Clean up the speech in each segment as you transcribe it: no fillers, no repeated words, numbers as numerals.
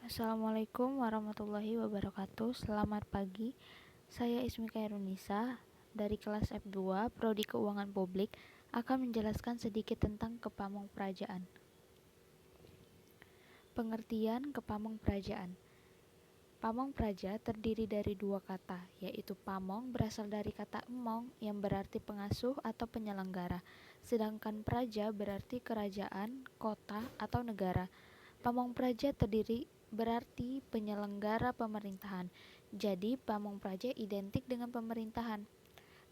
Assalamualaikum warahmatullahi wabarakatuh. Selamat pagi. Saya Ismi Khairunisa dari kelas F2 Prodi Keuangan Publik akan menjelaskan sedikit tentang Kepamongprajaan. Pengertian Kepamongprajaan. Pamongpraja terdiri dari dua kata, yaitu pamong berasal dari kata emong yang berarti pengasuh atau penyelenggara, sedangkan praja berarti kerajaan, kota, atau negara. Pamongpraja terdiri berarti penyelenggara pemerintahan. Jadi, pamongpraja identik dengan pemerintahan.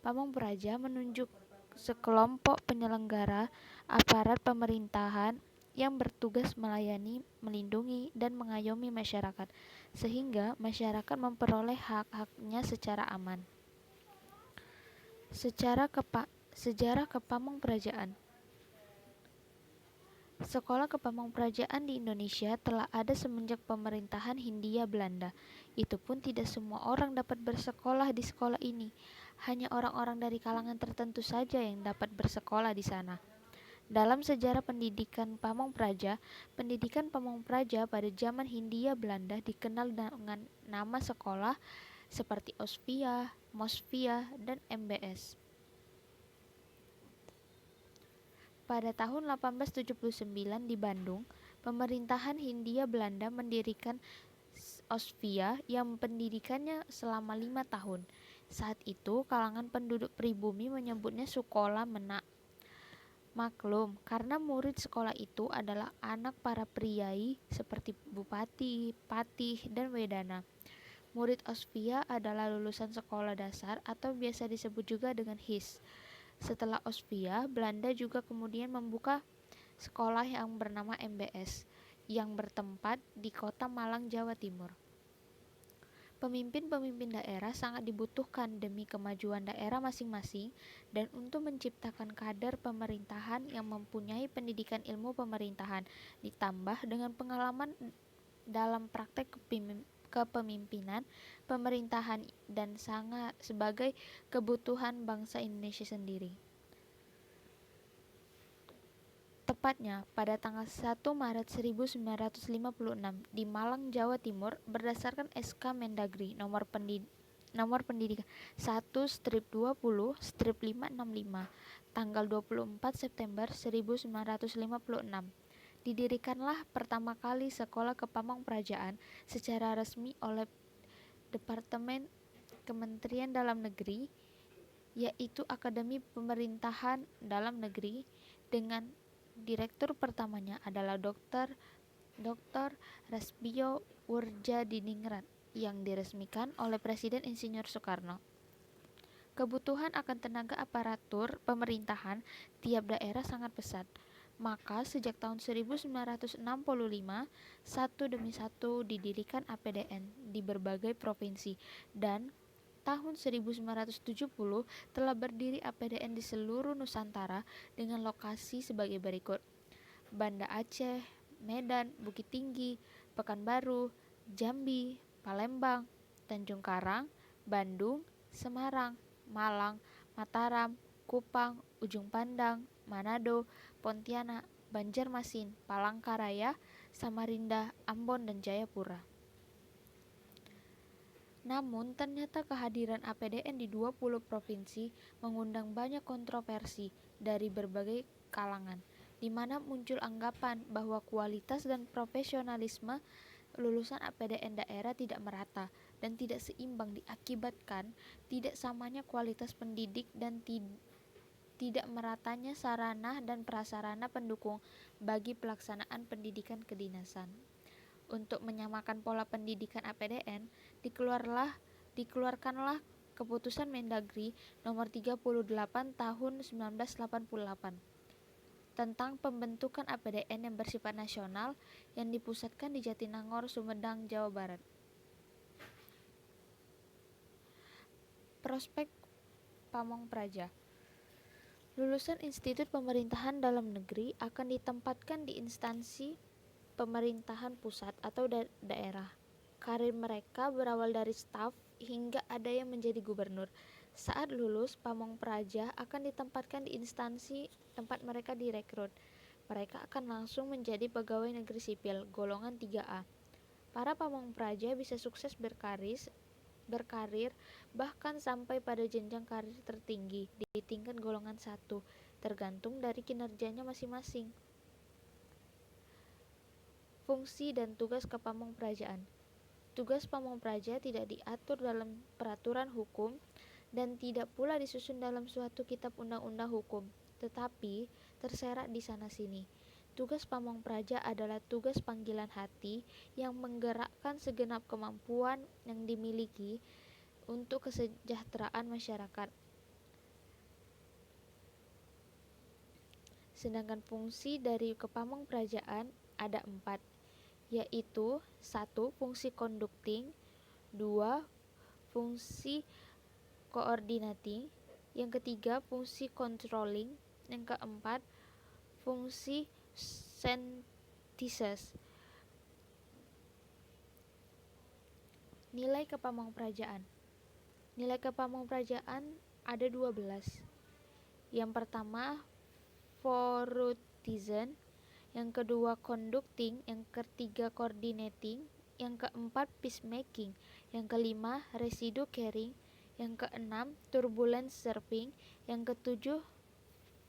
Pamongpraja menunjuk sekelompok penyelenggara aparat pemerintahan yang bertugas melayani, melindungi, dan mengayomi masyarakat, sehingga masyarakat memperoleh hak-haknya secara aman. Sejarah Kepamongprajaan. Sekolah Kepamongprajaan di Indonesia telah ada semenjak pemerintahan Hindia Belanda. Itu pun tidak semua orang dapat bersekolah di sekolah ini. Hanya orang-orang dari kalangan tertentu saja yang dapat bersekolah di sana. Dalam sejarah pendidikan pendidikan Pamongpraja pada zaman Hindia Belanda dikenal dengan nama sekolah seperti Ospia, Mosvia, dan MBS. Pada tahun 1879 di Bandung, pemerintahan Hindia Belanda mendirikan Ospia yang pendidikannya selama 5 tahun. Saat itu, kalangan penduduk pribumi menyebutnya Sukola Menak. Maklum, karena murid sekolah itu adalah anak para priai seperti bupati, patih, dan wedana. Murid Ospia adalah lulusan sekolah dasar atau biasa disebut juga dengan HIS. Setelah Ospia, Belanda juga kemudian membuka sekolah yang bernama MBS yang bertempat di kota Malang, Jawa Timur. Pemimpin-pemimpin daerah sangat dibutuhkan demi kemajuan daerah masing-masing dan untuk menciptakan kader pemerintahan yang mempunyai pendidikan ilmu pemerintahan ditambah dengan pengalaman dalam praktek kepemimpinan pemerintahan dan sangat sebagai kebutuhan bangsa Indonesia sendiri. Tepatnya pada tanggal 1 Maret 1956 di Malang, Jawa Timur berdasarkan SK Mendagri nomor pendidikan 1/20/565 tanggal 24 September 1956. Didirikanlah pertama kali sekolah Kepamongprajaan secara resmi oleh Departemen Kementerian Dalam Negeri, yaitu Akademi Pemerintahan Dalam Negeri, dengan direktur pertamanya adalah Dr. Rasbio Wurjadiningrat yang diresmikan oleh Presiden Insinyur Soekarno. Kebutuhan akan tenaga aparatur pemerintahan tiap daerah sangat pesat. Maka sejak tahun 1965, satu demi satu didirikan APDN di berbagai provinsi dan tahun 1970 telah berdiri APDN di seluruh Nusantara dengan lokasi sebagai berikut: Banda Aceh, Medan, Bukit Tinggi, Pekanbaru, Jambi, Palembang, Tanjung Karang, Bandung, Semarang, Malang, Mataram, Kupang, Ujung Pandang, Manado, Pontianak, Banjarmasin, Palangkaraya, Samarinda, Ambon, dan Jayapura. Namun, ternyata kehadiran APDN di 20 provinsi mengundang banyak kontroversi dari berbagai kalangan, di mana muncul anggapan bahwa kualitas dan profesionalisme lulusan APDN daerah tidak merata dan tidak seimbang diakibatkan tidak samanya kualitas pendidik dan tidak meratanya sarana dan prasarana pendukung bagi pelaksanaan pendidikan kedinasan. Untuk menyamakan pola pendidikan APDN, dikeluarkanlah Keputusan Mendagri nomor 38 tahun 1988 tentang pembentukan APDN yang bersifat nasional yang dipusatkan di Jatinangor, Sumedang, Jawa Barat. Prospek Pamongpraja. Lulusan Institut Pemerintahan Dalam Negeri akan ditempatkan di instansi pemerintahan pusat atau daerah. Karir mereka berawal dari staf hingga ada yang menjadi gubernur. Saat lulus, Pamongpraja akan ditempatkan di instansi tempat mereka direkrut. Mereka akan langsung menjadi pegawai negeri sipil golongan 3A. Para pamong praja bisa sukses berkarir bahkan sampai pada jenjang karir tertinggi di tingkat golongan 1, tergantung dari kinerjanya masing-masing. Fungsi dan tugas kepamong prajaan. Tugas pamong praja tidak diatur dalam peraturan hukum dan tidak pula disusun dalam suatu kitab undang-undang hukum, tetapi terserak di sana-sini. Tugas pamong praja adalah tugas panggilan hati yang menggerakkan segenap kemampuan yang dimiliki untuk kesejahteraan masyarakat. Sedangkan fungsi dari kepamong prajaan ada 4, yaitu 1. Fungsi conducting, 2. Fungsi coordinating, yang ketiga fungsi controlling, yang keempat fungsi synthesis. Nilai kepamong prajaan. Nilai kepamong prajaan ada 12. Yang pertama Forutism, yang kedua conducting, yang ketiga coordinating, yang keempat peacemaking, yang kelima residue carrying, yang keenam turbulence serving, yang ketujuh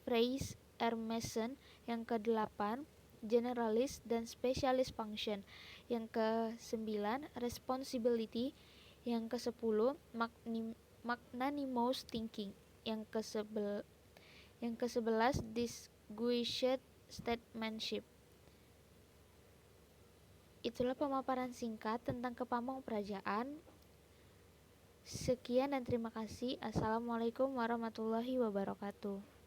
phrase air mason, yang kedelapan generalist dan specialist function, yang ke-9 responsibility, yang ke-10 magnanimous thinking, yang ke-11 disguised statesmanship. Itulah pemaparan singkat tentang kepamong prajaan. Sekian dan terima kasih. Assalamualaikum warahmatullahi wabarakatuh.